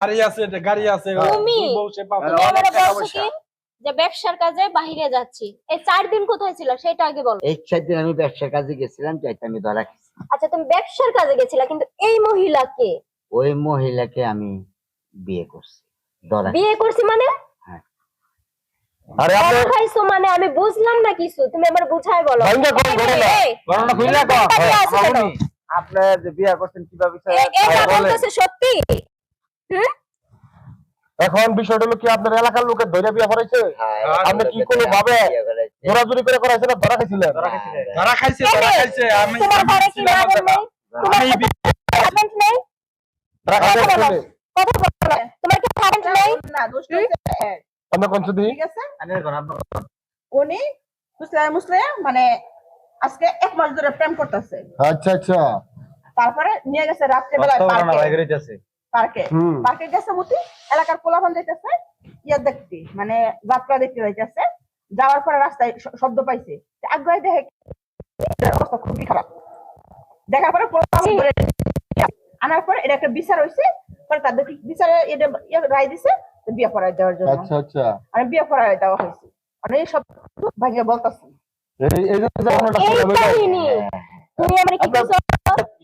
গাড়ি আছে তুমি বউ সে পাবে। তুমি আমারে বলছো কি যে ব্যবসার কাজে বাইরে যাচ্ছি, এই 4 দিন কোথায় ছিল সেটা আগে বলো। এই 4 দিন আমি ব্যবসার কাজে গেছিলাম, যাইতে আমি ধরা খেয়েছি। আচ্ছা তুমি ব্যবসার কাজে গেছিলা, কিন্তু এই মহিলাকে ওই মহিলাকে আমি বিয়ে করছি, ধরা বিয়ে করছি মানে? হ্যাঁ। আরে আপনি ধরা খাইছো মানে আমি বুঝলাম না কিছু, তুমি আমার বুঝায় বলো। ভাঙ্গা কোন ঘটনা এই, ঘটনা কইলা কো তাকিয়ে আছো কেন? আপনি যে বিয়ে করছেন কিভাবে এটা বলেন। বলতেছে সত্যি? হুম? এখন বিষয়টা হলো কি আপনার এলাকার লোকের ধরে বিয়ে করাইছে হ্যাঁ, আপনি কি কোনো ভাবে বিয়ে করাইছে। জোরাজুরি করে করাইছে না ধরা খাইছিলেন? ধরা খাইছে আমি তোমার ঘরে কি ছিলাম লাগাম না। নেই? তোমার আমি হাজবেন্ড নেই? ধরা খাইছে কথা বলো, ছেলে। কথা বলো। তোমার কি হাজবেন্ড নেই? না দুষ্ট হয়েছে, আমরা কোন সুদি ঠিক আছে। আমি এখন আপনার উনি মুসলিম মানে আজকে 1 মাস ধরে প্রেম করতেছে। আচ্ছা আচ্ছা তারপরে নিয়ে গেছে রাত্রেবেলায় পার্কে হুম। পার্কে গেছে মুতি এলাকার পোলাপান যাইতেছে ইয়া দেখতে, মানে যাত্রা দেখতে যাইতেছে। যাওয়ার পরে রাস্তায় শব্দ পাইছে, আগ্রহে দেখে অবস্থা খুবই খারাপ। দেখার পরে পোলাপান ধরে আনার পরে এটা একটা বিচার হইছে, পরে তাদের বিচারে এটা রায় দিছে বিয়ে করাই দেওয়ার জন্য। আচ্ছা আচ্ছা আমি বিয়ে করাই দেওয়া হয়েছে, মানে এই সব ভাইয়া বলতেছে। এই যে যেমনটা এই শুনলাম, কাহিনী তুমি আমার কি আপনার- কইছো?